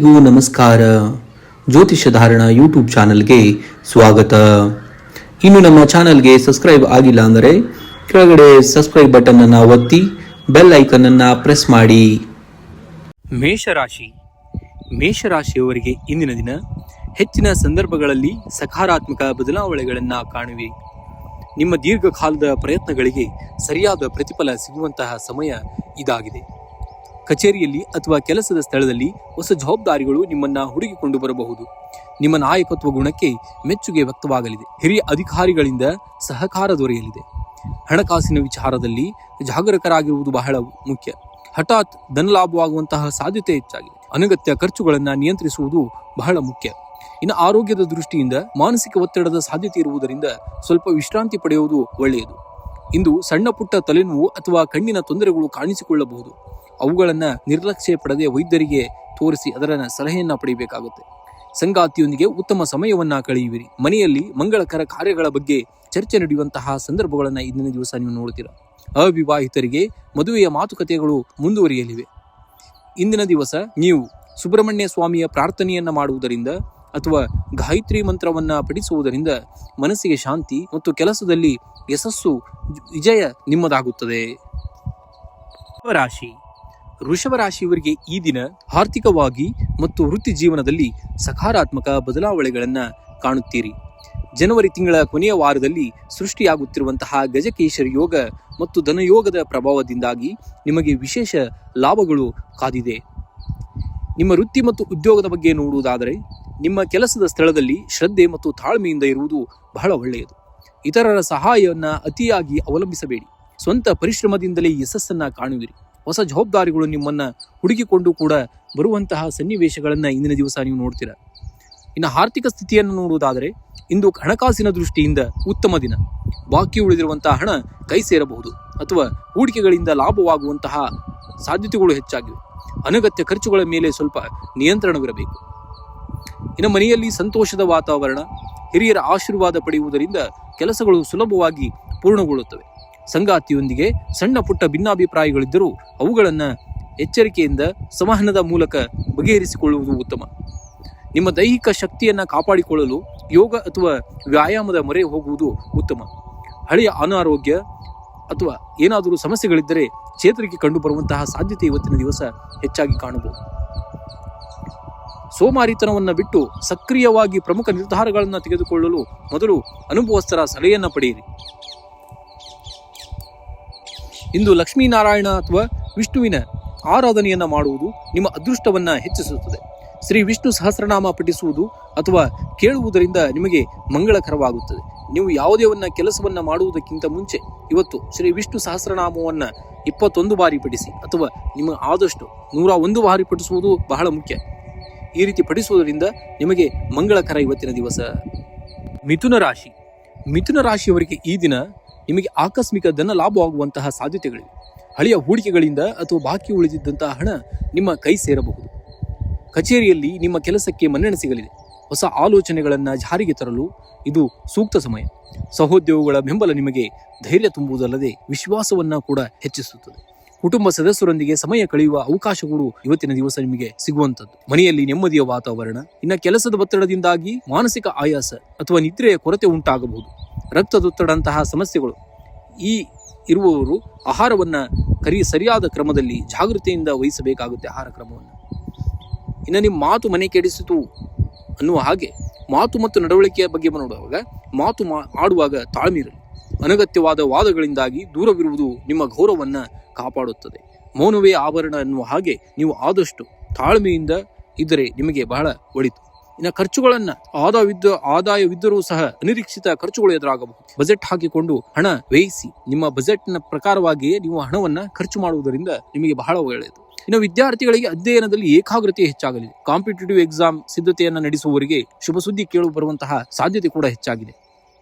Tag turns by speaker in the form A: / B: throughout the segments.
A: ನಮಸ್ಕಾರ. ಜ್ಯೋತಿಷ್ಯ ಧಾರಣ ಯೂಟ್ಯೂಬ್ ಚಾನಲ್ಗೆ ಸ್ವಾಗತ. ಇನ್ನು ನಮ್ಮ ಚಾನಲ್ಗೆ ಸಬ್ಸ್ಕ್ರೈಬ್ ಆಗಿಲ್ಲ ಅಂದರೆ ಕೆಳಗಡೆ ಸಬ್ಸ್ಕ್ರೈಬ್ ಬಟನ್ ಅನ್ನು ಒತ್ತಿ ಬೆಲ್ ಐಕನ್ ಅನ್ನು ಪ್ರೆಸ್ ಮಾಡಿ. ಮೇಷರಾಶಿಯವರಿಗೆ ಇಂದಿನ ದಿನ ಹೆಚ್ಚಿನ ಸಂದರ್ಭಗಳಲ್ಲಿ ಸಕಾರಾತ್ಮಕ ಬದಲಾವಣೆಗಳನ್ನು ಕಾಣುವಿರಿ. ನಿಮ್ಮ ದೀರ್ಘಕಾಲದ ಪ್ರಯತ್ನಗಳಿಗೆ ಸರಿಯಾದ ಪ್ರತಿಫಲ ಸಿಗುವಂತಹ ಸಮಯ ಇದಾಗಿದೆ. ಕಚೇರಿಯಲ್ಲಿ ಅಥವಾ ಕೆಲಸದ ಸ್ಥಳದಲ್ಲಿ ಹೊಸ ಜವಾಬ್ದಾರಿಗಳು ನಿಮ್ಮನ್ನ ಹುಡುಕಿಕೊಂಡು ಬರಬಹುದು. ನಿಮ್ಮ ನಾಯಕತ್ವ ಗುಣಕ್ಕೆ ಮೆಚ್ಚುಗೆ ವ್ಯಕ್ತವಾಗಲಿದೆ. ಹಿರಿಯ ಅಧಿಕಾರಿಗಳಿಂದ ಸಹಕಾರ ದೊರೆಯಲಿದೆ. ಹಣಕಾಸಿನ ವಿಚಾರದಲ್ಲಿ ಜಾಗರೂಕರಾಗಿರುವುದು ಬಹಳ ಮುಖ್ಯ. ಹಠಾತ್ ಧನಲಾಭವಾಗುವಂತಹ ಸಾಧ್ಯತೆ ಹೆಚ್ಚಾಗಿದೆ. ಅನಗತ್ಯ ಖರ್ಚುಗಳನ್ನು ನಿಯಂತ್ರಿಸುವುದು ಬಹಳ ಮುಖ್ಯ. ಇನ್ನು ಆರೋಗ್ಯದ ದೃಷ್ಟಿಯಿಂದ ಮಾನಸಿಕ ಒತ್ತಡದ ಸಾಧ್ಯತೆ ಇರುವುದರಿಂದ ಸ್ವಲ್ಪ ವಿಶ್ರಾಂತಿ ಪಡೆಯುವುದು ಒಳ್ಳೆಯದು. ಇಂದು ಸಣ್ಣ ಪುಟ್ಟ ತಲೆನೋವು ಅಥವಾ ಕಣ್ಣಿನ ತೊಂದರೆಗಳು ಕಾಣಿಸಿಕೊಳ್ಳಬಹುದು. ಅವುಗಳನ್ನು ನಿರ್ಲಕ್ಷ್ಯ ಪಡೆದೇ ವೈದ್ಯರಿಗೆ ತೋರಿಸಿ ಅದರ ಸಲಹೆಯನ್ನ ಪಡೆಯಬೇಕಾಗುತ್ತೆ. ಸಂಗಾತಿಯೊಂದಿಗೆ ಉತ್ತಮ ಸಮಯವನ್ನ ಕಳೆಯುವಿರಿ. ಮನೆಯಲ್ಲಿ ಮಂಗಳಕರ ಕಾರ್ಯಗಳ ಬಗ್ಗೆ ಚರ್ಚೆ ನಡೆಯುವಂತಹ ಸಂದರ್ಭಗಳನ್ನು ಇಂದಿನ ದಿವಸ ನೀವು ನೋಡ್ತೀರಾ. ಅವಿವಾಹಿತರಿಗೆ ಮದುವೆಯ ಮಾತುಕತೆಗಳು ಮುಂದುವರಿಯಲಿವೆ. ಇಂದಿನ ದಿವಸ ನೀವು ಸುಬ್ರಹ್ಮಣ್ಯ ಸ್ವಾಮಿಯ ಪ್ರಾರ್ಥನೆಯನ್ನ ಮಾಡುವುದರಿಂದ ಅಥವಾ ಗಾಯತ್ರಿ ಮಂತ್ರವನ್ನ ಪಠಿಸುವುದರಿಂದ ಮನಸ್ಸಿಗೆ ಶಾಂತಿ ಮತ್ತು ಕೆಲಸದಲ್ಲಿ ಯಶಸ್ಸು ವಿಜಯ ನಿಮ್ಮದಾಗುತ್ತದೆ. ವೃಷಭ ರಾಶಿಯವರಿಗೆ ಈ ದಿನ ಆರ್ಥಿಕವಾಗಿ ಮತ್ತು ವೃತ್ತಿ ಜೀವನದಲ್ಲಿ ಸಕಾರಾತ್ಮಕ ಬದಲಾವಣೆಗಳನ್ನು ಕಾಣುತ್ತೀರಿ. ಜನವರಿ ತಿಂಗಳ ಕೊನೆಯ ವಾರದಲ್ಲಿ ಸೃಷ್ಟಿಯಾಗುತ್ತಿರುವಂತಹ ಗಜಕೇಶರಿ ಯೋಗ ಮತ್ತು ಧನಯೋಗದ ಪ್ರಭಾವದಿಂದಾಗಿ ನಿಮಗೆ ವಿಶೇಷ ಲಾಭಗಳು ಕಾದಿದೆ. ನಿಮ್ಮ ವೃತ್ತಿ ಮತ್ತು ಉದ್ಯೋಗದ ಬಗ್ಗೆ ನೋಡುವುದಾದರೆ ನಿಮ್ಮ ಕೆಲಸದ ಸ್ಥಳದಲ್ಲಿ ಶ್ರದ್ಧೆ ಮತ್ತು ತಾಳ್ಮೆಯಿಂದ ಇರುವುದು ಬಹಳ ಒಳ್ಳೆಯದು. ಇತರರ ಸಹಾಯವನ್ನು ಅತಿಯಾಗಿ ಅವಲಂಬಿಸಬೇಡಿ. ಸ್ವಂತ ಪರಿಶ್ರಮದಿಂದಲೇ ಯಶಸ್ಸನ್ನ ಕಾಣುವಿರಿ. ಹೊಸ ಜವಾಬ್ದಾರಿಗಳು ನಿಮ್ಮನ್ನ ಹುಡುಕಿಕೊಂಡು ಕೂಡ ಬರುವಂತಹ ಸನ್ನಿವೇಶಗಳನ್ನು ಇಂದಿನ ದಿವಸ ನೀವು ನೋಡ್ತೀರಾ. ಇನ್ನು ಆರ್ಥಿಕ ಸ್ಥಿತಿಯನ್ನು ನೋಡುವುದಾದರೆ ಇಂದು ಹಣಕಾಸಿನ ದೃಷ್ಟಿಯಿಂದ ಉತ್ತಮ ದಿನ. ಬಾಕಿ ಉಳಿದಿರುವಂತಹ ಹಣ ಕೈ ಸೇರಬಹುದು ಅಥವಾ ಹೂಡಿಕೆಗಳಿಂದ ಲಾಭವಾಗುವಂತಹ ಸಾಧ್ಯತೆಗಳು ಹೆಚ್ಚಾಗಿವೆ. ಅನಗತ್ಯ ಖರ್ಚುಗಳ ಮೇಲೆ ಸ್ವಲ್ಪ ನಿಯಂತ್ರಣವಿರಬೇಕು. ಇನ್ನು ಮನೆಯಲ್ಲಿ ಸಂತೋಷದ ವಾತಾವರಣ, ಹಿರಿಯರ ಆಶೀರ್ವಾದ ಪಡೆಯುವುದರಿಂದ ಕೆಲಸಗಳು ಸುಲಭವಾಗಿ ಪೂರ್ಣಗೊಳ್ಳುತ್ತವೆ. ಸಂಗಾತಿಯೊಂದಿಗೆ ಸಣ್ಣ ಪುಟ್ಟ ಭಿನ್ನಾಭಿಪ್ರಾಯಗಳಿದ್ದರೂ ಅವುಗಳನ್ನು ಎಚ್ಚರಿಕೆಯಿಂದ ಸಂವಹನದ ಮೂಲಕ ಬಗೆಹರಿಸಿಕೊಳ್ಳುವುದು ಉತ್ತಮ. ನಿಮ್ಮ ದೈಹಿಕ ಶಕ್ತಿಯನ್ನು ಕಾಪಾಡಿಕೊಳ್ಳಲು ಯೋಗ ಅಥವಾ ವ್ಯಾಯಾಮದ ಮೊರೆ ಹೋಗುವುದು ಉತ್ತಮ. ಹಳೆಯ ಅನಾರೋಗ್ಯ ಅಥವಾ ಏನಾದರೂ ಸಮಸ್ಯೆಗಳಿದ್ದರೆ ಚೇತರಿಕೆ ಕಂಡುಬರುವಂತಹ ಸಾಧ್ಯತೆ ಇವತ್ತಿನ ದಿವಸ ಹೆಚ್ಚಾಗಿ ಕಾಣಬಹುದು. ಸೋಮಾರಿತನವನ್ನು ಬಿಟ್ಟು ಸಕ್ರಿಯವಾಗಿ ಪ್ರಮುಖ ನಿರ್ಧಾರಗಳನ್ನು ತೆಗೆದುಕೊಳ್ಳಲು ಮೊದಲು ಅನುಭವಸ್ಥರ ಸಲಹೆಯನ್ನು ಪಡೆಯಿರಿ. ಇಂದು ಲಕ್ಷ್ಮೀನಾರಾಯಣ ಅಥವಾ ವಿಷ್ಣುವಿನ ಆರಾಧನೆಯನ್ನ ಮಾಡುವುದು ನಿಮ್ಮ ಅದೃಷ್ಟವನ್ನ ಹೆಚ್ಚಿಸುತ್ತದೆ. ಶ್ರೀ ವಿಷ್ಣು ಸಹಸ್ರನಾಮ ಪಠಿಸುವುದು ಅಥವಾ ಕೇಳುವುದರಿಂದ ನಿಮಗೆ ಮಂಗಳಕರವಾಗುತ್ತದೆ. ನೀವು ಯಾವುದೇ ಕೆಲಸವನ್ನ ಮಾಡುವುದಕ್ಕಿಂತ ಮುಂಚೆ ಇವತ್ತು ಶ್ರೀ ವಿಷ್ಣು ಸಹಸ್ರನಾಮವನ್ನ 21 ಬಾರಿ ಪಠಿಸಿ ಅಥವಾ ನಿಮಗೆ ಆದಷ್ಟು 101 ಬಾರಿ ಪಠಿಸುವುದು ಬಹಳ ಮುಖ್ಯ. ಈ ರೀತಿ ಪಠಿಸುವುದರಿಂದ ನಿಮಗೆ ಮಂಗಳಕರ ಇವತ್ತಿನ ದಿವಸ. ಮಿಥುನ ರಾಶಿಯವರಿಗೆ ಈ ದಿನ ನಿಮಗೆ ಆಕಸ್ಮಿಕ ಧನ ಲಾಭವಾಗುವಂತಹ ಸಾಧ್ಯತೆಗಳಿವೆ. ಹಳೆಯ ಹೂಡಿಕೆಗಳಿಂದ ಅಥವಾ ಬಾಕಿ ಉಳಿದಿದ್ದಂತಹ ಹಣ ನಿಮ್ಮ ಕೈ ಸೇರಬಹುದು. ಕಚೇರಿಯಲ್ಲಿ ನಿಮ್ಮ ಕೆಲಸಕ್ಕೆ ಮನ್ನಣೆ ಸಿಗಲಿದೆ. ಹೊಸ ಆಲೋಚನೆಗಳನ್ನು ಜಾರಿಗೆ ತರಲು ಇದು ಸೂಕ್ತ ಸಮಯ. ಸಹೋದ್ಯೋಗಿಗಳ ಬೆಂಬಲ ನಿಮಗೆ ಧೈರ್ಯ ತುಂಬುವುದಲ್ಲದೆ ವಿಶ್ವಾಸವನ್ನ ಕೂಡ ಹೆಚ್ಚಿಸುತ್ತದೆ. ಕುಟುಂಬ ಸದಸ್ಯರೊಂದಿಗೆ ಸಮಯ ಕಳೆಯುವ ಅವಕಾಶಗಳು ಇವತ್ತಿನ ದಿವಸ ನಿಮಗೆ ಸಿಗುವಂಥದ್ದು. ಮನೆಯಲ್ಲಿ ನೆಮ್ಮದಿಯ ವಾತಾವರಣ. ಇನ್ನು ಕೆಲಸದ ಒತ್ತಡದಿಂದಾಗಿ ಮಾನಸಿಕ ಆಯಾಸ ಅಥವಾ ನಿದ್ರೆಯ ಕೊರತೆ ಉಂಟಾಗಬಹುದು. ರಕ್ತದೊತ್ತಡಂತಹ ಸಮಸ್ಯೆಗಳು ಇರುವವರು ಆಹಾರವನ್ನು ಸರಿಯಾದ ಕ್ರಮದಲ್ಲಿ ಜಾಗೃತಿಯಿಂದ ವಹಿಸಬೇಕಾಗುತ್ತೆ. ಆಹಾರ ಕ್ರಮವನ್ನು. ಇನ್ನು ನಿಮ್ಮ ಮಾತು ಮನೆ ಕೆಡಿಸಿತು ಅನ್ನುವ ಹಾಗೆ ಮಾತು ಮತ್ತು ನಡವಳಿಕೆಯ ಬಗ್ಗೆ ನೋಡುವಾಗ ಮಾತು ಆಡುವಾಗ ತಾಳ್ಮೆ ಇರಲಿ. ಅನಗತ್ಯವಾದ ವಾದಗಳಿಂದಾಗಿ ದೂರವಿರುವುದು ನಿಮ್ಮ ಗೌರವವನ್ನು ಕಾಪಾಡುತ್ತದೆ. ಮೌನವೇ ಆಭರಣ ಅನ್ನುವ ಹಾಗೆ ನೀವು ಆದಷ್ಟು ತಾಳ್ಮೆಯಿಂದ ಇದ್ದರೆ ನಿಮಗೆ ಬಹಳ ಒಳಿತು. ಇನ್ನು ಖರ್ಚುಗಳನ್ನ ಆದಾಯವಿದ್ದರೂ ಸಹ ಅನಿರೀಕ್ಷಿತ ಖರ್ಚುಗಳು ಎದುರಾಗಬಹುದು. ಬಜೆಟ್ ಹಾಕಿಕೊಂಡು ಹಣ ವ್ಯಯಿಸಿ. ನಿಮ್ಮ ಬಜೆಟ್ನ ಪ್ರಕಾರವಾಗಿಯೇ ನೀವು ಹಣವನ್ನ ಖರ್ಚು ಮಾಡುವುದರಿಂದ ನಿಮಗೆ ಬಹಳ ಒಳ್ಳೆಯದು. ಇನ್ನು ವಿದ್ಯಾರ್ಥಿಗಳಿಗೆ ಅಧ್ಯಯನದಲ್ಲಿ ಏಕಾಗ್ರತೆ ಹೆಚ್ಚಾಗಲಿದೆ. ಕಾಂಪಿಟೇಟಿವ್ ಎಕ್ಸಾಮ್ ಸಿದ್ಧತೆಯನ್ನು ನಡೆಸುವವರಿಗೆ ಶುಭ ಸುದ್ದಿ ಕೇಳಿ ಬರುವಂತಹ ಸಾಧ್ಯತೆ ಕೂಡ ಹೆಚ್ಚಾಗಿದೆ.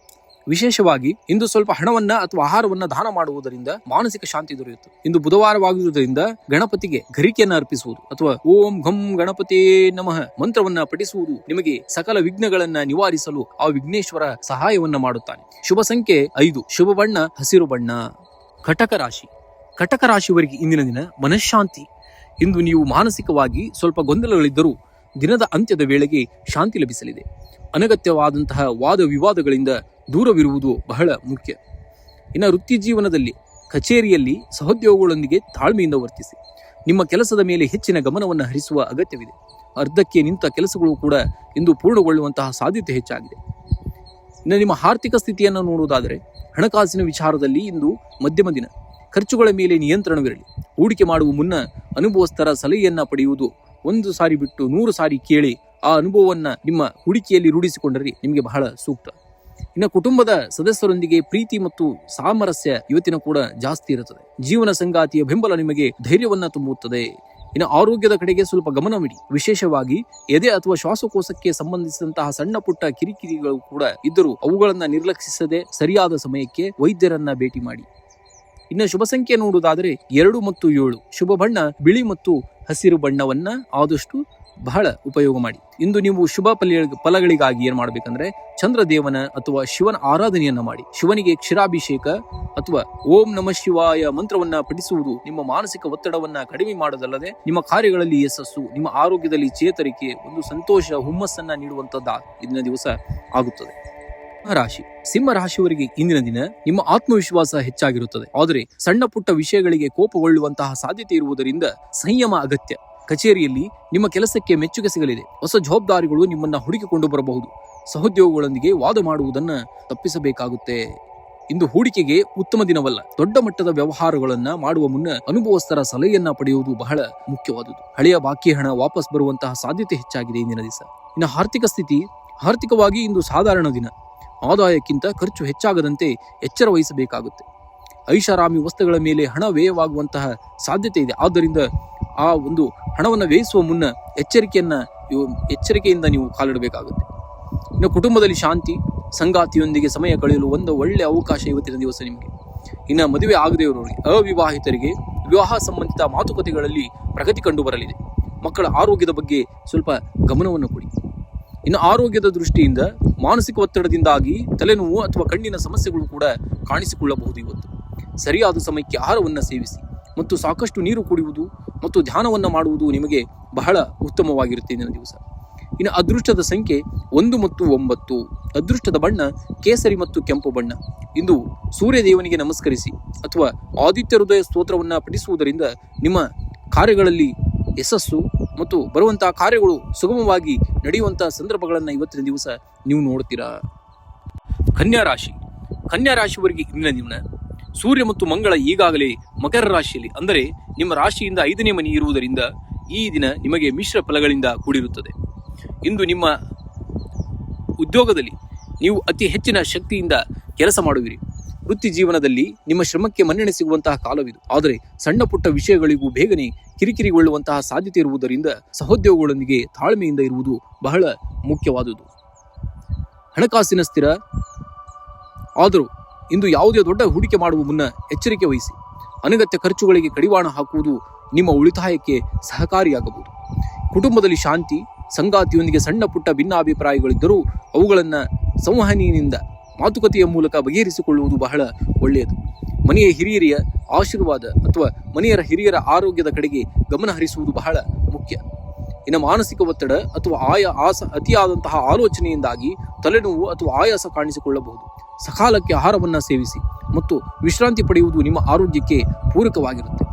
A: ವಿಶೇಷವಾಗಿ ಇಂದು ಸ್ವಲ್ಪ ಹಣವನ್ನ ಅಥವಾ ಆಹಾರವನ್ನ ದಾನ ಮಾಡುವುದರಿಂದ ಮಾನಸಿಕ ಶಾಂತಿ ದೊರೆಯುತ್ತದೆ. ಇಂದು ಬುಧವಾರವಾಗಿರುವುದರಿಂದ ಗಣಪತಿಗೆ ಗರಿಕೆಯನ್ನು ಅರ್ಪಿಸುವುದು ಅಥವಾ ಓಂ ಘಂ ಗಣಪತೇ ನಮಃ ಮಂತ್ರವನ್ನ ಪಠಿಸುವುದು ನಿಮಗೆ ಸಕಲ ವಿಘ್ನಗಳನ್ನ ನಿವಾರಿಸಲು ಆ ವಿಘ್ನೇಶ್ವರ ಸಹಾಯವನ್ನ ಮಾಡುತ್ತಾನೆ. ಶುಭ ಸಂಖ್ಯೆ 5. ಶುಭ ಬಣ್ಣ ಹಸಿರು ಬಣ್ಣ. ಕಟಕ ರಾಶಿಯವರಿಗೆ ಇಂದಿನ ದಿನ ಮನಃಶಾಂತಿ. ಇಂದು ನೀವು ಮಾನಸಿಕವಾಗಿ ಸ್ವಲ್ಪ ಗೊಂದಲಗಳಿದ್ದರೂ ದಿನದ ಅಂತ್ಯದ ವೇಳೆಗೆ ಶಾಂತಿ ಲಭಿಸಲಿದೆ. ಅನಗತ್ಯವಾದಂತಹ ವಾದ ವಿವಾದಗಳಿಂದ ದೂರವಿರುವುದು ಬಹಳ ಮುಖ್ಯ. ಇನ್ನು ವೃತ್ತಿ ಜೀವನದಲ್ಲಿ ಕಚೇರಿಯಲ್ಲಿ ಸಹೋದ್ಯೋಗಿಗಳೊಂದಿಗೆ ತಾಳ್ಮೆಯಿಂದ ವರ್ತಿಸಿ. ನಿಮ್ಮ ಕೆಲಸದ ಮೇಲೆ ಹೆಚ್ಚಿನ ಗಮನವನ್ನು ಹರಿಸುವ ಅಗತ್ಯವಿದೆ. ಅರ್ಧಕ್ಕೆ ನಿಂತ ಕೆಲಸಗಳು ಕೂಡ ಇಂದು ಪೂರ್ಣಗೊಳ್ಳುವಂತಹ ಸಾಧ್ಯತೆ ಹೆಚ್ಚಾಗಿದೆ. ಇನ್ನು ನಿಮ್ಮ ಆರ್ಥಿಕ ಸ್ಥಿತಿಯನ್ನು ನೋಡುವುದಾದರೆ ಹಣಕಾಸಿನ ವಿಚಾರದಲ್ಲಿ ಇಂದು ಮಧ್ಯಮ ದಿನ. ಖರ್ಚುಗಳ ಮೇಲೆ ನಿಯಂತ್ರಣವಿರಲಿ. ಹೂಡಿಕೆ ಮಾಡುವ ಮುನ್ನ ಅನುಭವಸ್ಥರ ಸಲಹೆಯನ್ನ ಪಡೆಯುವುದು. 1 ಸಾರಿ ಬಿಟ್ಟು 100 ಸಾರಿ ಕೇಳಿ ಆ ಅನುಭವವನ್ನ ನಿಮ್ಮ ಹೂಡಿಕೆಯಲ್ಲಿ ರೂಢಿಸಿಕೊಂಡರೆ ನಿಮಗೆ ಬಹಳ ಸೂಕ್ತ. ಇನ್ನು ಕುಟುಂಬದ ಸದಸ್ಯರೊಂದಿಗೆ ಪ್ರೀತಿ ಮತ್ತು ಸಾಮರಸ್ಯ ಇವತ್ತಿನ ಕೂಡ ಜಾಸ್ತಿ ಇರುತ್ತದೆ. ಜೀವನ ಸಂಗಾತಿಯ ಬೆಂಬಲ ನಿಮಗೆ ಧೈರ್ಯವನ್ನ ತುಂಬುತ್ತದೆ. ಇನ್ನು ಆರೋಗ್ಯದ ಕಡೆಗೆ ಸ್ವಲ್ಪ ಗಮನವಿಡಿ. ವಿಶೇಷವಾಗಿ ಎದೆ ಅಥವಾ ಶ್ವಾಸಕೋಶಕ್ಕೆ ಸಂಬಂಧಿಸಿದಂತಹ ಸಣ್ಣ ಪುಟ್ಟ ಕಿರಿಕಿರಿಗಳು ಕೂಡ ಇದ್ದರೂ ಅವುಗಳನ್ನ ನಿರ್ಲಕ್ಷಿಸದೆ ಸರಿಯಾದ ಸಮಯಕ್ಕೆ ವೈದ್ಯರನ್ನ ಭೇಟಿ ಮಾಡಿ. ಇನ್ನು ಶುಭ ಸಂಖ್ಯೆ ನೋಡುವುದಾದರೆ 2 ಮತ್ತು 7. ಶುಭ ಬಣ್ಣ ಬಿಳಿ ಮತ್ತು ಹಸಿರು ಬಣ್ಣವನ್ನ ಆದಷ್ಟು ಬಹಳ ಉಪಯೋಗ ಮಾಡಿ. ಇಂದು ನೀವು ಶುಭ ಫಲಗಳಿಗಾಗಿ ಏನ್ ಮಾಡ್ಬೇಕಂದ್ರೆ ಚಂದ್ರದೇವನ ಅಥವಾ ಶಿವನ ಆರಾಧನೆಯನ್ನ ಮಾಡಿ. ಶಿವನಿಗೆ ಕ್ಷೀರಾಭಿಷೇಕ ಅಥವಾ ಓಂ ನಮಃ ಶಿವಾಯ ಮಂತ್ರವನ್ನ ಪಠಿಸುವುದು ನಿಮ್ಮ ಮಾನಸಿಕ ಒತ್ತಡವನ್ನ ಕಡಿಮೆ ಮಾಡೋದಲ್ಲದೆ ನಿಮ್ಮ ಕಾರ್ಯಗಳಲ್ಲಿ ಯಶಸ್ಸು, ನಿಮ್ಮ ಆರೋಗ್ಯದಲ್ಲಿ ಚೇತರಿಕೆ, ಒಂದು ಸಂತೋಷ ಹುಮ್ಮಸ್ಸನ್ನ ನೀಡುವಂತದ್ದ ಇಂದಿನ ದಿವಸ ಆಗುತ್ತದೆ. ರಾಶಿ ಸಿಂಹ ರಾಶಿಯವರಿಗೆ ಇಂದಿನ ದಿನ ನಿಮ್ಮ ಆತ್ಮವಿಶ್ವಾಸ ಹೆಚ್ಚಾಗಿರುತ್ತದೆ. ಆದರೆ ಸಣ್ಣ ಪುಟ್ಟ ವಿಷಯಗಳಿಗೆ ಕೋಪಗೊಳ್ಳುವಂತಹ ಸಾಧ್ಯತೆ ಇರುವುದರಿಂದ ಸಂಯಮ ಅಗತ್ಯ. ಕಚೇರಿಯಲ್ಲಿ ನಿಮ್ಮ ಕೆಲಸಕ್ಕೆ ಮೆಚ್ಚುಗೆ ಸಿಗಲಿದೆ. ಹೊಸ ಜವಾಬ್ದಾರಿಗಳು ನಿಮ್ಮನ್ನ ಹುಡುಕಿಕೊಂಡು ಬರಬಹುದು. ಸಹೋದ್ಯೋಗಿಗಳೊಂದಿಗೆ ವಾದ ಮಾಡುವುದನ್ನ ತಪ್ಪಿಸಬೇಕಾಗುತ್ತೆ. ಇಂದು ಹೂಡಿಕೆಗೆ ಉತ್ತಮ ದಿನವಲ್ಲ. ದೊಡ್ಡ ಮಟ್ಟದ ವ್ಯವಹಾರಗಳನ್ನ ಮಾಡುವ ಮುನ್ನ ಅನುಭವಸ್ಥರ ಸಲಹೆಯನ್ನ ಪಡೆಯುವುದು ಬಹಳ ಮುಖ್ಯವಾದುದು. ಹಳೆಯ ಬಾಕಿ ಹಣ ವಾಪಸ್ ಬರುವಂತಹ ಸಾಧ್ಯತೆ ಹೆಚ್ಚಾಗಿದೆ ಇಂದಿನ ದಿವಸ. ಇನ್ನು ಆರ್ಥಿಕ ಸ್ಥಿತಿ, ಆರ್ಥಿಕವಾಗಿ ಇಂದು ಸಾಧಾರಣ ದಿನ. ಆದಾಯಕ್ಕಿಂತ ಖರ್ಚು ಹೆಚ್ಚಾಗದಂತೆ ಎಚ್ಚರ ವಹಿಸಬೇಕಾಗುತ್ತೆ. ಐಷಾರಾಮಿ ವಸ್ತುಗಳ ಮೇಲೆ ಹಣ ವ್ಯಯವಾಗುವಂತಹ ಸಾಧ್ಯತೆ ಇದೆ. ಆದ್ದರಿಂದ ಆ ಒಂದು ಹಣವನ್ನು ವ್ಯಯಿಸುವ ಮುನ್ನ ಎಚ್ಚರಿಕೆಯಿಂದ ನೀವು ಕಾಲಿಡಬೇಕಾಗುತ್ತೆ. ಇನ್ನು ಕುಟುಂಬದಲ್ಲಿ ಶಾಂತಿ, ಸಂಗಾತಿಯೊಂದಿಗೆ ಸಮಯ ಕಳೆಯಲು ಒಂದು ಒಳ್ಳೆಯ ಅವಕಾಶ ಇವತ್ತಿನ ದಿವಸ ನಿಮಗೆ. ಇನ್ನು ಮದುವೆ ಆಗದೇ ಇರೋರಿಗೆ, ಅವಿವಾಹಿತರಿಗೆ ವಿವಾಹ ಸಂಬಂಧಿತ ಮಾತುಕತೆಗಳಲ್ಲಿ ಪ್ರಗತಿ ಕಂಡು ಬರಲಿದೆ. ಮಕ್ಕಳ ಆರೋಗ್ಯದ ಬಗ್ಗೆ ಸ್ವಲ್ಪ ಗಮನವನ್ನು ಕೊಡಿ. ಇನ್ನು ಆರೋಗ್ಯದ ದೃಷ್ಟಿಯಿಂದ ಮಾನಸಿಕ ಒತ್ತಡದಿಂದಾಗಿ ತಲೆನೋವು ಅಥವಾ ಕಣ್ಣಿನ ಸಮಸ್ಯೆಗಳು ಕೂಡ ಕಾಣಿಸಿಕೊಳ್ಳಬಹುದು. ಇವತ್ತು ಸರಿಯಾದ ಸಮಯಕ್ಕೆ ಆಹಾರವನ್ನು ಸೇವಿಸಿ ಮತ್ತು ಸಾಕಷ್ಟು ನೀರು ಕುಡಿಯುವುದು ಮತ್ತು ಧ್ಯಾನವನ್ನು ಮಾಡುವುದು ನಿಮಗೆ ಬಹಳ ಉತ್ತಮವಾಗಿರುತ್ತೆ ಇಂದಿನ ದಿವಸ. ಇನ್ನು ಅದೃಷ್ಟದ ಸಂಖ್ಯೆ 1 ಮತ್ತು 9. ಅದೃಷ್ಟದ ಬಣ್ಣ ಕೇಸರಿ ಮತ್ತು ಕೆಂಪು ಬಣ್ಣ. ಇಂದು ಸೂರ್ಯ ದೇವನಿಗೆ ನಮಸ್ಕರಿಸಿ ಅಥವಾ ಆದಿತ್ಯ ಹೃದಯ ಸ್ತೋತ್ರವನ್ನು ಪಠಿಸುವುದರಿಂದ ನಿಮ್ಮ ಕಾರ್ಯಗಳಲ್ಲಿ ಯಶಸ್ಸು ಮತ್ತು ಬರುವಂತಹ ಕಾರ್ಯಗಳು ಸುಗಮವಾಗಿ ನಡೆಯುವಂತಹ ಸಂದರ್ಭಗಳನ್ನು ಇವತ್ತಿನ ದಿವಸ ನೀವು ನೋಡ್ತೀರಾ. ಕನ್ಯಾ ರಾಶಿ, ಕನ್ಯಾ ರಾಶಿಯವರಿಗೆ ಇಂದಿನ ದಿನ ಸೂರ್ಯ ಮತ್ತು ಮಂಗಳ ಈಗಾಗಲೇ ಮಕರ ರಾಶಿಯಲ್ಲಿ, ಅಂದರೆ ನಿಮ್ಮ ರಾಶಿಯಿಂದ 5ನೇ ಮನೆ ಇರುವುದರಿಂದ ಈ ದಿನ ನಿಮಗೆ ಮಿಶ್ರ ಫಲಗಳಿಂದ ಕೂಡಿರುತ್ತದೆ. ಇಂದು ನಿಮ್ಮ ಉದ್ಯೋಗದಲ್ಲಿ ನೀವು ಅತಿ ಹೆಚ್ಚಿನ ಶಕ್ತಿಯಿಂದ ಕೆಲಸ ಮಾಡುವಿರಿ. ವೃತ್ತಿ ಜೀವನದಲ್ಲಿ ನಿಮ್ಮ ಶ್ರಮಕ್ಕೆ ಮನ್ನಣೆ ಸಿಗುವಂತಹ ಕಾಲವಿದು. ಆದರೆ ಸಣ್ಣ ಪುಟ್ಟ ವಿಷಯಗಳಿಗೂ ಬೇಗನೆ ಕಿರಿಕಿರಿಗೊಳ್ಳುವಂತಹ ಸಾಧ್ಯತೆ ಇರುವುದರಿಂದ ಸಹೋದ್ಯೋಗಿಗಳೊಂದಿಗೆ ತಾಳ್ಮೆಯಿಂದ ಇರುವುದು ಬಹಳ ಮುಖ್ಯವಾದುದು. ಹಣಕಾಸಿನ ಸ್ಥಿರ, ಆದರೂ ಇಂದು ಯಾವುದೇ ದೊಡ್ಡ ಹೂಡಿಕೆ ಮಾಡುವ ಮುನ್ನ ಎಚ್ಚರಿಕೆ ವಹಿಸಿ. ಅನಗತ್ಯ ಖರ್ಚುಗಳಿಗೆ ಕಡಿವಾಣ ಹಾಕುವುದು ನಿಮ್ಮ ಉಳಿತಾಯಕ್ಕೆ ಸಹಕಾರಿಯಾಗಬಹುದು. ಕುಟುಂಬದಲ್ಲಿ ಶಾಂತಿ, ಸಂಗಾತಿಯೊಂದಿಗೆ ಸಣ್ಣ ಪುಟ್ಟ ಭಿನ್ನಾಭಿಪ್ರಾಯಗಳಿದ್ದರೂ ಅವುಗಳನ್ನು ಸಂವಹನೆಯಿಂದ ಮಾತುಕತೆಯ ಮೂಲಕ ಬಗೆಹರಿಸಿಕೊಳ್ಳುವುದು ಬಹಳ ಒಳ್ಳೆಯದು. ಮನೆಯ ಹಿರಿಯರ ಆಶೀರ್ವಾದ ಅಥವಾ ಮನೆಯ ಹಿರಿಯರ ಆರೋಗ್ಯದ ಕಡೆಗೆ ಗಮನ ಹರಿಸುವುದು ಬಹಳ ಮುಖ್ಯ. ಇನ್ನು ಮಾನಸಿಕ ಒತ್ತಡ ಅಥವಾ ಅತಿಯಾದಂತಹ ಆಲೋಚನೆಯಿಂದಾಗಿ ತಲೆನೋವು ಅಥವಾ ಆಯಾಸ ಕಾಣಿಸಿಕೊಳ್ಳಬಹುದು. ಸಕಾಲಕ್ಕೆ ಆಹಾರವನ್ನು ಸೇವಿಸಿ ಮತ್ತು ವಿಶ್ರಾಂತಿ ಪಡೆಯುವುದು ನಿಮ್ಮ ಆರೋಗ್ಯಕ್ಕೆ ಪೂರಕವಾಗಿರುತ್ತೆ.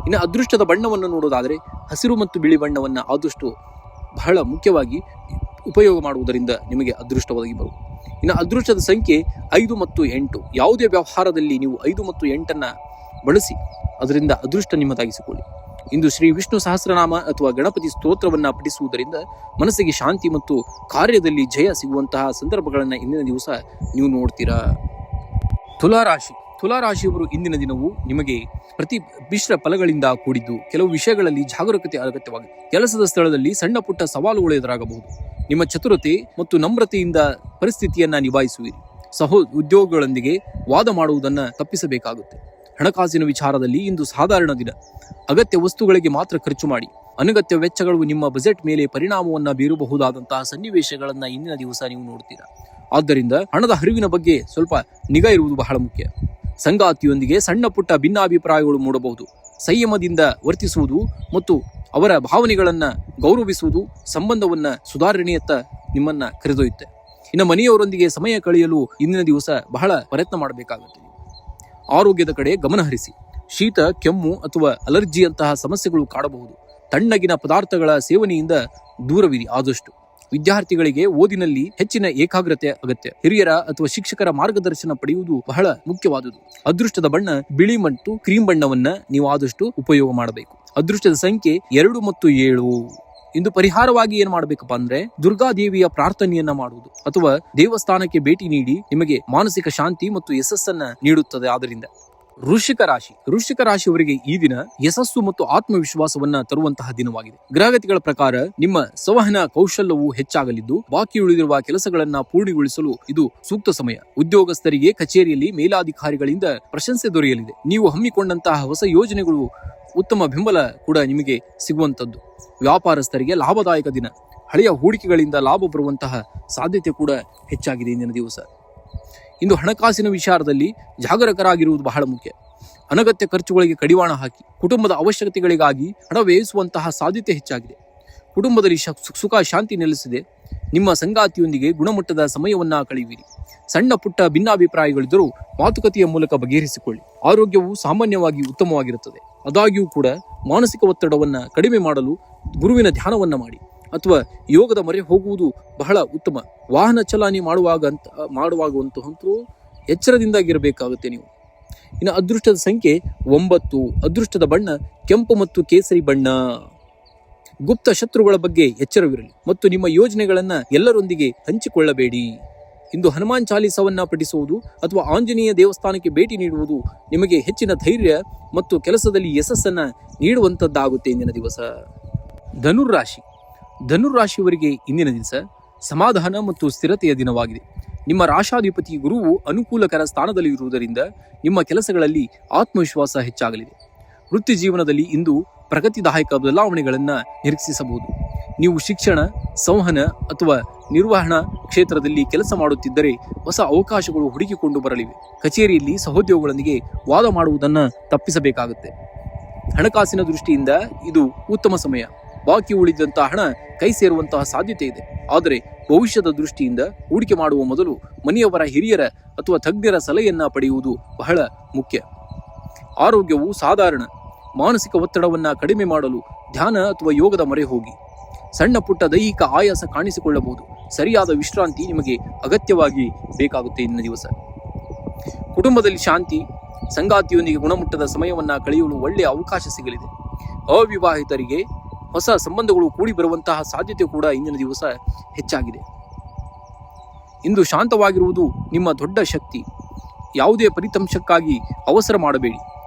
A: ಇನ್ನು ಅದೃಷ್ಟದ ಬಣ್ಣವನ್ನು ನೋಡೋದಾದರೆ ಹಸಿರು ಮತ್ತು ಬಿಳಿ ಬಣ್ಣವನ್ನು ಆದಷ್ಟು ಬಹಳ ಮುಖ್ಯವಾಗಿ ಉಪಯೋಗ ಮಾಡುವುದರಿಂದ ನಿಮಗೆ ಅದೃಷ್ಟ ಒದಗಿ ಬರುವುದು. ಇನ್ನು ಅದೃಷ್ಟದ ಸಂಖ್ಯೆ 5 ಮತ್ತು 8. ಯಾವುದೇ ವ್ಯವಹಾರದಲ್ಲಿ ನೀವು 5 ಮತ್ತು 8 ಬಳಸಿ ಅದರಿಂದ ಅದೃಷ್ಟ ನಿಮ್ಮದಾಗಿಸಿಕೊಳ್ಳಿ. ಇಂದು ಶ್ರೀ ವಿಷ್ಣು ಸಹಸ್ರನಾಮ ಅಥವಾ ಗಣಪತಿ ಸ್ತೋತ್ರವನ್ನು ಪಠಿಸುವುದರಿಂದ ಮನಸ್ಸಿಗೆ ಶಾಂತಿ ಮತ್ತು ಕಾರ್ಯದಲ್ಲಿ ಜಯ ಸಿಗುವಂತಹ ಸಂದರ್ಭಗಳನ್ನು ಇಂದಿನ ದಿವಸ ನೀವು ನೋಡ್ತೀರಾ. ತುಲಾರಾಶಿ, ತುಲಾರಾಶಿಯವರು ಇಂದಿನ ದಿನವು ನಿಮಗೆ ಮಿಶ್ರ ಫಲಗಳಿಂದ ಕೂಡಿದ್ದು ಕೆಲವು ವಿಷಯಗಳಲ್ಲಿ ಜಾಗರೂಕತೆ ಅಗತ್ಯವಾಗಿದೆ. ಕೆಲಸದ ಸ್ಥಳದಲ್ಲಿ ಸಣ್ಣ ಪುಟ್ಟ ಸವಾಲುಗಳು ಎದುರಾಗಬಹುದು. ನಿಮ್ಮ ಚತುರತೆ ಮತ್ತು ನಮ್ರತೆಯಿಂದ ಪರಿಸ್ಥಿತಿಯನ್ನ ನಿಭಾಯಿಸುವಿರಿ. ಉದ್ಯೋಗಿಗಳೊಂದಿಗೆ ವಾದ ಮಾಡುವುದನ್ನು ತಪ್ಪಿಸಬೇಕಾಗುತ್ತೆ. ಹಣಕಾಸಿನ ವಿಚಾರದಲ್ಲಿ ಇಂದು ಸಾಧಾರಣ ದಿನ. ಅಗತ್ಯ ವಸ್ತುಗಳಿಗೆ ಮಾತ್ರ ಖರ್ಚು ಮಾಡಿ. ಅನಗತ್ಯ ವೆಚ್ಚಗಳು ನಿಮ್ಮ ಬಜೆಟ್ ಮೇಲೆ ಪರಿಣಾಮವನ್ನು ಬೀರಬಹುದಾದಂತಹ ಸನ್ನಿವೇಶಗಳನ್ನು ಇಂದಿನ ದಿವಸ ನೀವು ನೋಡ್ತೀರಾ. ಆದ್ದರಿಂದ ಹಣದ ಹರಿವಿನ ಬಗ್ಗೆ ಸ್ವಲ್ಪ ನಿಗಾ ಇರುವುದು ಬಹಳ ಮುಖ್ಯ. ಸಂಗಾತಿಯೊಂದಿಗೆ ಸಣ್ಣ ಪುಟ್ಟ ಭಿನ್ನಾಭಿಪ್ರಾಯಗಳು ಮೂಡಬಹುದು. ಸಂಯಮದಿಂದ ವರ್ತಿಸುವುದು ಮತ್ತು ಅವರ ಭಾವನೆಗಳನ್ನ ಗೌರವಿಸುವುದು ಸಂಬಂಧವನ್ನ ಸುಧಾರಣೆಯತ್ತ ನಿಮ್ಮನ್ನ ಕರೆದೊಯ್ಯುತ್ತೆ. ಇನ್ನು ಮನೆಯವರೊಂದಿಗೆ ಸಮಯ ಕಳೆಯಲು ಇಂದಿನ ದಿವಸ ಬಹಳ ಪ್ರಯತ್ನ ಮಾಡಬೇಕಾಗುತ್ತೆ. ಆರೋಗ್ಯದ ಕಡೆ ಗಮನ ಹರಿಸಿ. ಶೀತ, ಕೆಮ್ಮು ಅಥವಾ ಅಲರ್ಜಿಯಂತಹ ಸಮಸ್ಯೆಗಳು ಕಾಡಬಹುದು. ತಣ್ಣಗಿನ ಪದಾರ್ಥಗಳ ಸೇವನೆಯಿಂದ ದೂರವಿರಿ ಆದಷ್ಟು. ವಿದ್ಯಾರ್ಥಿಗಳಿಗೆ ಓದಿನಲ್ಲಿ ಹೆಚ್ಚಿನ ಏಕಾಗ್ರತೆ ಅಗತ್ಯ. ಹಿರಿಯರ ಅಥವಾ ಶಿಕ್ಷಕರ ಮಾರ್ಗದರ್ಶನ ಪಡೆಯುವುದು ಬಹಳ ಮುಖ್ಯವಾದುದು. ಅದೃಷ್ಟದ ಬಣ್ಣ ಬಿಳಿ ಮತ್ತು ಕ್ರೀಮ್ ಬಣ್ಣವನ್ನ ನೀವು ಆದಷ್ಟು ಉಪಯೋಗ ಮಾಡಬೇಕು. ಅದೃಷ್ಟದ ಸಂಖ್ಯೆ 2 ಮತ್ತು 7. ಇಂದು ಪರಿಹಾರವಾಗಿ ಏನ್ ಮಾಡಬೇಕಪ್ಪ ಅಂದ್ರೆ ದುರ್ಗಾದೇವಿಯ ಪ್ರಾರ್ಥನೆಯನ್ನ ಮಾಡುವುದು ಅಥವಾ ದೇವಸ್ಥಾನಕ್ಕೆ ಭೇಟಿ ನೀಡಿ ನಿಮಗೆ ಮಾನಸಿಕ ಶಾಂತಿ ಮತ್ತು ಯಶಸ್ಸನ್ನ ನೀಡುತ್ತದೆ. ಆದ್ದರಿಂದ ವೃಶ್ಚಿಕ ರಾಶಿಯವರಿಗೆ ಈ ದಿನ ಯಶಸ್ಸು ಮತ್ತು ಆತ್ಮವಿಶ್ವಾಸವನ್ನ ತರುವಂತಹ ದಿನವಾಗಿದೆ. ಗ್ರಹಗತಿಗಳ ಪ್ರಕಾರ ನಿಮ್ಮ ಸಂವಹನ ಕೌಶಲ್ಯವು ಹೆಚ್ಚಾಗಲಿದ್ದು ಬಾಕಿ ಉಳಿದಿರುವ ಕೆಲಸಗಳನ್ನ ಪೂರ್ಣಗೊಳಿಸಲು ಇದು ಸೂಕ್ತ ಸಮಯ. ಉದ್ಯೋಗಸ್ಥರಿಗೆ ಕಚೇರಿಯಲ್ಲಿ ಮೇಲಾಧಿಕಾರಿಗಳಿಂದ ಪ್ರಶಂಸೆ ದೊರೆಯಲಿದೆ. ನೀವು ಹಮ್ಮಿಕೊಂಡಂತಹ ಹೊಸ ಯೋಜನೆಗಳು ಉತ್ತಮ ಬೆಂಬಲ ಕೂಡ ನಿಮಗೆ ಸಿಗುವಂತದ್ದು. ವ್ಯಾಪಾರಸ್ಥರಿಗೆ ಲಾಭದಾಯಕ ದಿನ. ಹಳೆಯ ಹೂಡಿಕೆಗಳಿಂದ ಲಾಭ ಬರುವಂತಹ ಸಾಧ್ಯತೆ ಕೂಡ ಹೆಚ್ಚಾಗಿದೆ ಇಂದಿನ ದಿವಸ. ಇಂದು ಹಣಕಾಸಿನ ವಿಚಾರದಲ್ಲಿ ಜಾಗರೂಕರಾಗಿರುವುದು ಬಹಳ ಮುಖ್ಯ. ಅನಗತ್ಯ ಖರ್ಚುಗಳಿಗೆ ಕಡಿವಾಣ ಹಾಕಿ ಕುಟುಂಬದ ಅವಶ್ಯಕತೆಗಳಿಗಾಗಿ ಹಣ ವ್ಯಯಿಸುವಂತಹ ಸಾಧ್ಯತೆ ಹೆಚ್ಚಾಗಿದೆ. ಕುಟುಂಬದಲ್ಲಿ ಸುಖ ಶಾಂತಿ ನೆಲೆಸಿದೆ. ನಿಮ್ಮ ಸಂಗಾತಿಯೊಂದಿಗೆ ಗುಣಮಟ್ಟದ ಸಮಯವನ್ನ ಕಳೆಯುವಿರಿ. ಸಣ್ಣ ಪುಟ್ಟ ಭಿನ್ನಾಭಿಪ್ರಾಯಗಳಿದ್ದರೂ ಮಾತುಕತೆಯ ಮೂಲಕ ಬಗೆಹರಿಸಿಕೊಳ್ಳಿ. ಆರೋಗ್ಯವು ಸಾಮಾನ್ಯವಾಗಿ ಉತ್ತಮವಾಗಿರುತ್ತದೆ. ಆದಾಗ್ಯೂ ಕೂಡ ಮಾನಸಿಕ ಒತ್ತಡವನ್ನ ಕಡಿಮೆ ಮಾಡಲು ಗುರುವಿನ ಧ್ಯಾನವನ್ನ ಮಾಡಿ ಅಥವಾ ಯೋಗದ ಮೊರೆ ಹೋಗುವುದು ಬಹಳ ಉತ್ತಮ. ವಾಹನ ಚಲಾವಣೆ ಮಾಡುವಾಗುವಂತಹಂತೂ ಎಚ್ಚರದಿಂದಾಗಿರಬೇಕಾಗುತ್ತೆ ನೀವು. ಇನ್ನು ಅದೃಷ್ಟದ ಸಂಖ್ಯೆ 9. ಅದೃಷ್ಟದ ಬಣ್ಣ ಕೆಂಪು ಮತ್ತು ಕೇಸರಿ ಬಣ್ಣ. ಗುಪ್ತ ಶತ್ರುಗಳ ಬಗ್ಗೆ ಎಚ್ಚರವಿರಲಿ ಮತ್ತು ನಿಮ್ಮ ಯೋಜನೆಗಳನ್ನ ಎಲ್ಲರೊಂದಿಗೆ ಹಂಚಿಕೊಳ್ಳಬೇಡಿ. ಇಂದು ಹನುಮಾನ್ ಚಾಲೀಸವನ್ನ ಪಠಿಸುವುದು ಅಥವಾ ಆಂಜನೇಯ ದೇವಸ್ಥಾನಕ್ಕೆ ಭೇಟಿ ನೀಡುವುದು ನಿಮಗೆ ಹೆಚ್ಚಿನ ಧೈರ್ಯ ಮತ್ತು ಕೆಲಸದಲ್ಲಿ ಯಶಸ್ಸನ್ನ ನೀಡುವಂತದ್ದಾಗುತ್ತೆ ಇಂದಿನ ದಿವಸ. ಧನುರಾಶಿಯವರಿಗೆ ಇಂದಿನ ದಿವಸ ಸಮಾಧಾನ ಮತ್ತು ಸ್ಥಿರತೆಯ ದಿನವಾಗಿದೆ. ನಿಮ್ಮ ರಾಶಾಧಿಪತಿ ಗುರುವು ಅನುಕೂಲಕರ ಸ್ಥಾನದಲ್ಲಿ ಇರುವುದರಿಂದ ನಿಮ್ಮ ಕೆಲಸಗಳಲ್ಲಿ ಆತ್ಮವಿಶ್ವಾಸ ಹೆಚ್ಚಾಗಲಿದೆ. ವೃತ್ತಿ ಜೀವನದಲ್ಲಿ ಇಂದು ಪ್ರಗತಿದಾಯಕ ಬದಲಾವಣೆಗಳನ್ನ ನಿರೀಕ್ಷಿಸಬಹುದು. ನೀವು ಶಿಕ್ಷಣ, ಸಂವಹನ ಅಥವಾ ನಿರ್ವಹಣಾ ಕ್ಷೇತ್ರದಲ್ಲಿ ಕೆಲಸ ಮಾಡುತ್ತಿದ್ದರೆ ಹೊಸ ಅವಕಾಶಗಳು ಹುಡುಕಿಕೊಂಡು ಬರಲಿವೆ. ಕಚೇರಿಯಲ್ಲಿ ಸಹೋದ್ಯೋಗಿಗಳೊಂದಿಗೆ ವಾದ ಮಾಡುವುದನ್ನು ತಪ್ಪಿಸಬೇಕಾಗುತ್ತೆ. ಹಣಕಾಸಿನ ದೃಷ್ಟಿಯಿಂದ ಇದು ಉತ್ತಮ ಸಮಯ. ಬಾಕಿ ಉಳಿದಂತಹ ಹಣ ಕೈ ಸೇರುವಂತಹ ಸಾಧ್ಯತೆ ಇದೆ. ಆದರೆ ಭವಿಷ್ಯದ ದೃಷ್ಟಿಯಿಂದ ಹೂಡಿಕೆ ಮಾಡುವ ಮೊದಲು ಮನೆಯವರ ಹಿರಿಯರ ಅಥವಾ ತಜ್ಞರ ಸಲಹೆಯನ್ನ ಪಡೆಯುವುದು ಬಹಳ ಮುಖ್ಯ. ಆರೋಗ್ಯವು ಸಾಧಾರಣ. ಮಾನಸಿಕ ಒತ್ತಡವನ್ನ ಕಡಿಮೆ ಮಾಡಲು ಧ್ಯಾನ ಅಥವಾ ಯೋಗದ ಮೊರೆ ಹೋಗಿ. ಸಣ್ಣ ಪುಟ್ಟ ದೈಹಿಕ ಆಯಾಸ ಕಾಣಿಸಿಕೊಳ್ಳಬಹುದು. ಸರಿಯಾದ ವಿಶ್ರಾಂತಿ ನಿಮಗೆ ಅಗತ್ಯವಾಗಿ ಬೇಕಾಗುತ್ತೆ ಇಂದಿನ ದಿವಸ. ಕುಟುಂಬದಲ್ಲಿ ಶಾಂತಿ. ಸಂಗಾತಿಯೊಂದಿಗೆ ಗುಣಮಟ್ಟದ ಸಮಯವನ್ನ ಕಳೆಯಲು ಒಳ್ಳೆಯ ಅವಕಾಶ ಸಿಗಲಿದೆ. ಅವಿವಾಹಿತರಿಗೆ ಹೊಸ ಸಂಬಂಧಗಳು ಕೂಡಿ ಬರುವಂತಹ ಸಾಧ್ಯತೆ ಕೂಡ ಇಂದಿನ ದಿವಸ ಹೆಚ್ಚಾಗಿದೆ. ಇಂದು ಶಾಂತವಾಗಿರುವುದು ನಿಮ್ಮ ದೊಡ್ಡ ಶಕ್ತಿ. ಯಾವುದೇ ಫಲಿತಾಂಶಕ್ಕಾಗಿ ಅವಸರ ಮಾಡಬೇಡಿ.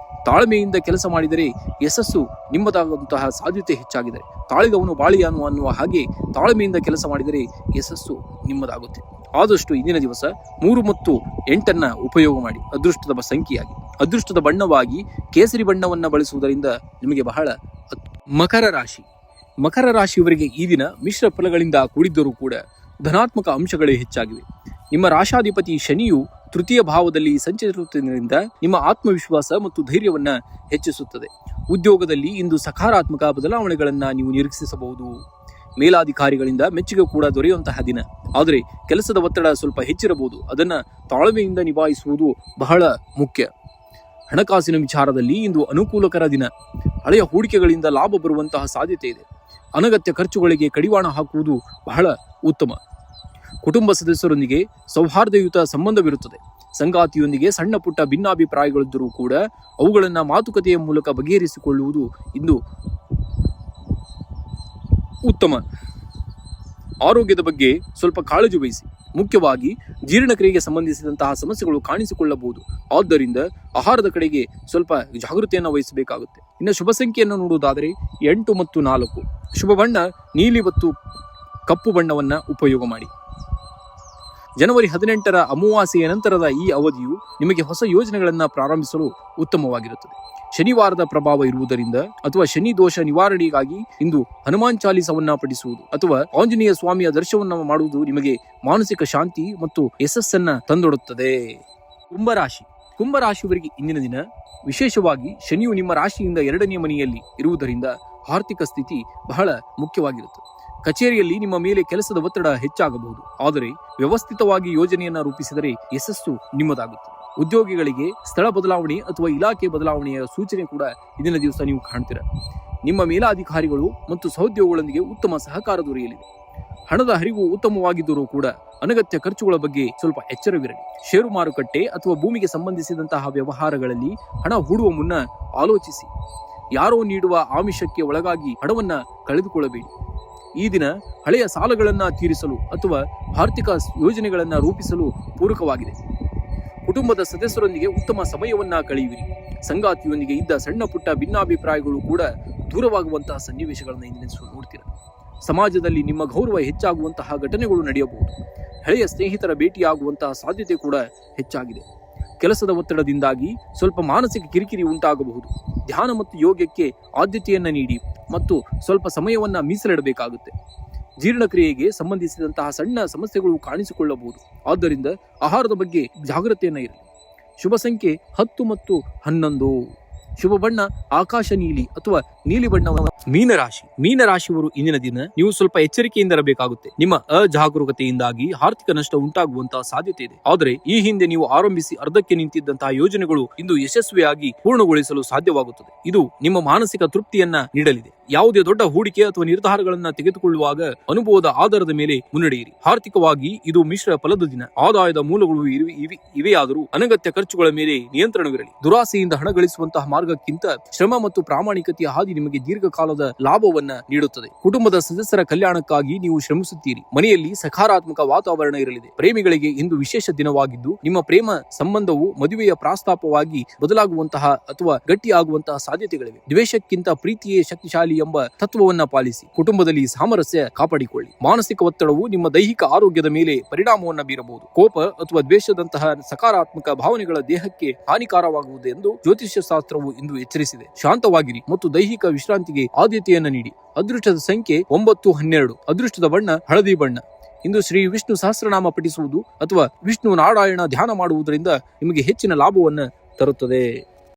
A: ತಾಳ್ಮೆಯಿಂದ ಕೆಲಸ ಮಾಡಿದರೆ ಯಶಸ್ಸು ನಿಮ್ಮದಾಗುವಂತಹ ಸಾಧ್ಯತೆ ಹೆಚ್ಚಾಗಿದೆ. ತಾಳಿದವನು ಬಾಳಿಯಾನು ಅನ್ನುವ ಹಾಗೆ ತಾಳ್ಮೆಯಿಂದ ಕೆಲಸ ಮಾಡಿದರೆ ಯಶಸ್ಸು ನಿಮ್ಮದಾಗುತ್ತೆ. ಆದಷ್ಟು ಇಂದಿನ ದಿವಸ 3 ಮತ್ತು 8 ಉಪಯೋಗ ಮಾಡಿ ಅದೃಷ್ಟದ ಸಂಖ್ಯೆಯಾಗಿ. ಅದೃಷ್ಟದ ಬಣ್ಣವಾಗಿ ಕೇಸರಿ ಬಣ್ಣವನ್ನು ಬಳಸುವುದರಿಂದ ನಿಮಗೆ ಬಹಳ. ಮಕರ ರಾಶಿಯವರಿಗೆ ಈ ದಿನ ಮಿಶ್ರ ಫಲಗಳಿಂದ ಕೂಡಿದ್ದರೂ ಕೂಡ ಧನಾತ್ಮಕ ಅಂಶಗಳೇ ಹೆಚ್ಚಾಗಿವೆ. ನಿಮ್ಮ ರಾಶಾಧಿಪತಿ ಶನಿಯು ತೃತೀಯ ಭಾವದಲ್ಲಿ ಸಂಚರಿಸುವುದರಿಂದ ನಿಮ್ಮ ಆತ್ಮವಿಶ್ವಾಸ ಮತ್ತು ಧೈರ್ಯವನ್ನ ಹೆಚ್ಚಿಸುತ್ತದೆ. ಉದ್ಯೋಗದಲ್ಲಿ ಇಂದು ಸಕಾರಾತ್ಮಕ ಬದಲಾವಣೆಗಳನ್ನ ನೀವು ನಿರೀಕ್ಷಿಸಬಹುದು. ಮೇಲಾಧಿಕಾರಿಗಳಿಂದ ಮೆಚ್ಚುಗೆ ಕೂಡ ದೊರೆಯುವಂತಹ ದಿನ. ಆದರೆ ಕೆಲಸದ ಒತ್ತಡ ಸ್ವಲ್ಪ ಹೆಚ್ಚಿರಬಹುದು. ಅದನ್ನ ತಾಳ್ಮೆಯಿಂದ ನಿಭಾಯಿಸುವುದು ಬಹಳ ಮುಖ್ಯ. ಹಣಕಾಸಿನ ವಿಚಾರದಲ್ಲಿ ಇಂದು ಅನುಕೂಲಕರ ದಿನ. ಹಳೆಯ ಹೂಡಿಕೆಗಳಿಂದ ಲಾಭ ಬರುವಂತಹ ಸಾಧ್ಯತೆ ಇದೆ. ಅನಗತ್ಯ ಖರ್ಚುಗಳಿಗೆ ಕಡಿವಾಣ ಹಾಕುವುದು ಬಹಳ ಉತ್ತಮ. ಕುಟುಂಬ ಸದಸ್ಯರೊಂದಿಗೆ ಸೌಹಾರ್ದಯುತ ಸಂಬಂಧವಿರುತ್ತದೆ. ಸಂಗಾತಿಯೊಂದಿಗೆ ಸಣ್ಣ ಪುಟ್ಟ ಭಿನ್ನಾಭಿಪ್ರಾಯಗಳಿದ್ದರೂ ಕೂಡ ಅವುಗಳನ್ನು ಮಾತುಕತೆಯ ಮೂಲಕ ಬಗೆಹರಿಸಿಕೊಳ್ಳುವುದು ಇಂದು ಉತ್ತಮ. ಆರೋಗ್ಯದ ಬಗ್ಗೆ ಸ್ವಲ್ಪ ಕಾಳಜಿ ವಹಿಸಿ. ಮುಖ್ಯವಾಗಿ ಜೀರ್ಣಕ್ರಿಯೆಗೆ ಸಂಬಂಧಿಸಿದಂತಹ ಸಮಸ್ಯೆಗಳು ಕಾಣಿಸಿಕೊಳ್ಳಬಹುದು. ಆದ್ದರಿಂದ ಆಹಾರದ ಕಡೆಗೆ ಸ್ವಲ್ಪ ಜಾಗೃತಿಯನ್ನು ವಹಿಸಬೇಕಾಗುತ್ತೆ. ಇನ್ನು ಶುಭ ಸಂಖ್ಯೆಯನ್ನು ನೋಡುವುದಾದರೆ 8 ಮತ್ತು 4. ಶುಭ ಬಣ್ಣ ನೀಲಿ ಮತ್ತು ಕಪ್ಪು ಬಣ್ಣವನ್ನ ಉಪಯೋಗ ಮಾಡಿ. ಜನವರಿ 18ರ ಅಮಾವಾಸ್ಯೆಯ ನಂತರದ ಈ ಅವಧಿಯು ನಿಮಗೆ ಹೊಸ ಯೋಜನೆಗಳನ್ನು ಪ್ರಾರಂಭಿಸಲು ಉತ್ತಮವಾಗಿರುತ್ತದೆ. ಶನಿವಾರದ ಪ್ರಭಾವ ಇರುವುದರಿಂದ ಅಥವಾ ಶನಿ ದೋಷ ನಿವಾರಣೆಗಾಗಿ ಇಂದು ಹನುಮಾನ್ ಚಾಲೀಸವನ್ನ ಪಠಿಸುವುದು ಅಥವಾ ಆಂಜನೇಯ ಸ್ವಾಮಿಯ ದರ್ಶನವನ್ನು ಮಾಡುವುದು ನಿಮಗೆ ಮಾನಸಿಕ ಶಾಂತಿ ಮತ್ತು ಯಶಸ್ಸನ್ನ ತಂದೊಡುತ್ತದೆ. ಕುಂಭರಾಶಿಯವರಿಗೆ ಇಂದಿನ ದಿನ ವಿಶೇಷವಾಗಿ ಶನಿಯು ನಿಮ್ಮ ರಾಶಿಯಿಂದ 2ನೇ ಮನೆಯಲ್ಲಿ ಇರುವುದರಿಂದ ಆರ್ಥಿಕ ಸ್ಥಿತಿ ಬಹಳ ಮುಖ್ಯವಾಗಿರುತ್ತದೆ. ಕಚೇರಿಯಲ್ಲಿ ನಿಮ್ಮ ಮೇಲೆ ಕೆಲಸದ ಒತ್ತಡ ಹೆಚ್ಚಾಗಬಹುದು, ಆದರೆ ವ್ಯವಸ್ಥಿತವಾಗಿ ಯೋಜನೆಯನ್ನ ರೂಪಿಸಿದರೆ ಯಶಸ್ಸು ನಿಮ್ಮದಾಗುತ್ತದೆ. ಉದ್ಯೋಗಿಗಳಿಗೆ ಸ್ಥಳ ಬದಲಾವಣೆ ಅಥವಾ ಇಲಾಖೆ ಬದಲಾವಣೆಯ ಸೂಚನೆ ಕೂಡ ಇಂದಿನ ದಿವಸ ನೀವು ಕಾಣ್ತೀರಾ. ನಿಮ್ಮ ಮೇಲಾಧಿಕಾರಿಗಳು ಮತ್ತು ಸಹೋದ್ಯೋಗಿಗಳೊಂದಿಗೆ ಉತ್ತಮ ಸಹಕಾರ ದೊರೆಯಲಿದೆ. ಹಣದ ಹರಿವು ಉತ್ತಮವಾಗಿದ್ದರೂ ಕೂಡ ಅನಗತ್ಯ ಖರ್ಚುಗಳ ಬಗ್ಗೆ ಸ್ವಲ್ಪ ಎಚ್ಚರವಿರಲಿ. ಷೇರು ಮಾರುಕಟ್ಟೆ ಅಥವಾ ಭೂಮಿಗೆ ಸಂಬಂಧಿಸಿದಂತಹ ವ್ಯವಹಾರಗಳಲ್ಲಿ ಹಣ ಹೂಡುವ ಮುನ್ನ ಆಲೋಚಿಸಿ. ಯಾರೋ ನೀಡುವ ಆಮಿಷಕ್ಕೆ ಒಳಗಾಗಿ ಹಣವನ್ನ ಕಳೆದುಕೊಳ್ಳಬೇಡಿ. ಈ ದಿನ ಹಳೆಯ ಸಾಲಗಳನ್ನ ತೀರಿಸಲು ಅಥವಾ ಆರ್ಥಿಕ ಯೋಜನೆಗಳನ್ನ ರೂಪಿಸಲು ಪೂರಕವಾಗಿದೆ. ಕುಟುಂಬದ ಸದಸ್ಯರೊಂದಿಗೆ ಉತ್ತಮ ಸಮಯವನ್ನ ಕಳೆಯುವಿರಿ. ಸಂಗಾತಿಯೊಂದಿಗೆ ಇದ್ದ ಸಣ್ಣ ಪುಟ್ಟ ಭಿನ್ನಾಭಿಪ್ರಾಯಗಳು ಕೂಡ ದೂರವಾಗುವಂತಹ ಸನ್ನಿವೇಶಗಳನ್ನು ಇಂದಿನ ನೋಡ್ತೀರಾ. ಸಮಾಜದಲ್ಲಿ ನಿಮ್ಮ ಗೌರವ ಹೆಚ್ಚಾಗುವಂತಹ ಘಟನೆಗಳು ನಡೆಯಬಹುದು. ಹಳೆಯ ಸ್ನೇಹಿತರ ಭೇಟಿಯಾಗುವಂತಹ ಸಾಧ್ಯತೆ ಕೂಡ ಹೆಚ್ಚಾಗಿದೆ. ಕೆಲಸದ ಒತ್ತಡದಿಂದಾಗಿ ಸ್ವಲ್ಪ ಮಾನಸಿಕ ಕಿರಿಕಿರಿ ಉಂಟಾಗಬಹುದು. ಧ್ಯಾನ ಮತ್ತು ಯೋಗಕ್ಕೆ ಆದ್ಯತೆಯನ್ನ ನೀಡಿ ಮತ್ತು ಸ್ವಲ್ಪ ಸಮಯವನ್ನ ಮೀಸಲಿಡಬೇಕಾಗುತ್ತೆ. ಜೀರ್ಣಕ್ರಿಯೆಗೆ ಸಂಬಂಧಿಸಿದಂತಹ ಸಣ್ಣ ಸಮಸ್ಯೆಗಳು ಕಾಣಿಸಿಕೊಳ್ಳಬಹುದು. ಆದ್ದರಿಂದ ಆಹಾರದ ಬಗ್ಗೆ ಜಾಗೃತೆಯನ್ನ ಇರಲಿ. ಶುಭ ಸಂಖ್ಯೆ 10 ಮತ್ತು 11. ಶುಭ ಬಣ್ಣ ಆಕಾಶ ನೀಲಿ ಅಥವಾ ನೀಲಿ ಬಣ್ಣ. ಮೀನರಾಶಿಯವರು ಇಂದಿನ ದಿನ ನೀವು ಸ್ವಲ್ಪ ಎಚ್ಚರಿಕೆಯಿಂದ ಇರಬೇಕಾಗುತ್ತೆ. ನಿಮ್ಮ ಅಜಾಗರೂಕತೆಯಿಂದಾಗಿ ಆರ್ಥಿಕ ನಷ್ಟ ಉಂಟಾಗುವಂತಹ ಸಾಧ್ಯತೆ ಇದೆ. ಆದರೆ ಈ ಹಿಂದೆ ನೀವು ಆರಂಭಿಸಿ ಅರ್ಧಕ್ಕೆ ನಿಂತಿದ್ದಂತಹ ಯೋಜನೆಗಳು ಇಂದು ಯಶಸ್ವಿಯಾಗಿ ಪೂರ್ಣಗೊಳಿಸಲು ಸಾಧ್ಯವಾಗುತ್ತದೆ. ಇದು ನಿಮ್ಮ ಮಾನಸಿಕ ತೃಪ್ತಿಯನ್ನ ನೀಡಲಿದೆ. ಯಾವುದೇ ದೊಡ್ಡ ಹೂಡಿಕೆ ಅಥವಾ ನಿರ್ಧಾರಗಳನ್ನ ತೆಗೆದುಕೊಳ್ಳುವಾಗ ಅನುಭವದ ಆಧಾರದ ಮೇಲೆ ಮುನ್ನಡೆಯಿರಿ. ಆರ್ಥಿಕವಾಗಿ ಇದು ಮಿಶ್ರ ಫಲದ ದಿನ. ಆದಾಯದ ಮೂಲಗಳು ಇವೆಯಾದರೂ ಅನಗತ್ಯ ಖರ್ಚುಗಳ ಮೇಲೆ ನಿಯಂತ್ರಣವಿರಲಿ. ದುರಾಸೆಯಿಂದ ಹಣ ಗಳಿಸುವಂತಹ ಮಾರ್ಗಕ್ಕಿಂತ ಶ್ರಮ ಮತ್ತು ಪ್ರಾಮಾಣಿಕತೆಯ ಹಾದಿ ನಿಮಗೆ ದೀರ್ಘಕಾಲದ ಲಾಭವನ್ನ ನೀಡುತ್ತದೆ. ಕುಟುಂಬದ ಸದಸ್ಯರ ಕಲ್ಯಾಣಕ್ಕಾಗಿ ನೀವು ಶ್ರಮಿಸುತ್ತೀರಿ. ಮನೆಯಲ್ಲಿ ಸಕಾರಾತ್ಮಕ ವಾತಾವರಣ ಇರಲಿದೆ. ಪ್ರೇಮಿಗಳಿಗೆ ಇಂದು ವಿಶೇಷ ದಿನವಾಗಿದ್ದು ನಿಮ್ಮ ಪ್ರೇಮ ಸಂಬಂಧವು ಮದುವೆಯ ಪ್ರಸ್ತಾಪವಾಗಿ ಬದಲಾಗುವಂತಹ ಅಥವಾ ಗಟ್ಟಿಯಾಗುವಂತಹ ಸಾಧ್ಯತೆಗಳಿವೆ. ದ್ವೇಷಕ್ಕಿಂತ ಪ್ರೀತಿಯೇ ಶಕ್ತಿಶಾಲಿ ಎಂಬ ತತ್ವವನ್ನ ಪಾಲಿಸಿ ಕುಟುಂಬದಲ್ಲಿ ಸಾಮರಸ್ಯ ಕಾಪಾಡಿಕೊಳ್ಳಿ. ಮಾನಸಿಕ ಒತ್ತಡವು ನಿಮ್ಮ ದೈಹಿಕ ಆರೋಗ್ಯದ ಮೇಲೆ ಪರಿಣಾಮವನ್ನು ಬೀರಬಹುದು. ಕೋಪ ಅಥವಾ ದ್ವೇಷದಂತಹ ಸಕಾರಾತ್ಮಕ ಭಾವನೆಗಳ ದೇಹಕ್ಕೆ ಹಾನಿಕಾರವಾಗುವುದು ಎಂದು ಜ್ಯೋತಿಷ್ಯ ಶಾಸ್ತ್ರವು ಇಂದು ಎಚ್ಚರಿಸಿದೆ. ಶಾಂತವಾಗಿರಿ ಮತ್ತು ದೈಹಿಕ ವಿಶ್ರಾಂತಿಗೆ ಆದ್ಯತೆಯನ್ನ ನೀಡಿ. ಅದೃಷ್ಟದ ಸಂಖ್ಯೆ 9, 12. ಅದೃಷ್ಟದ ಬಣ್ಣ ಹಳದಿ ಬಣ್ಣ. ಇಂದು ಶ್ರೀ ವಿಷ್ಣು ಸಹಸ್ರನಾಮ ಪಠಿಸುವುದು ಅಥವಾ ವಿಷ್ಣು ನಾರಾಯಣ ಧ್ಯಾನ ಮಾಡುವುದರಿಂದ ನಿಮಗೆ ಹೆಚ್ಚಿನ ಲಾಭವನ್ನ ತರುತ್ತದೆ.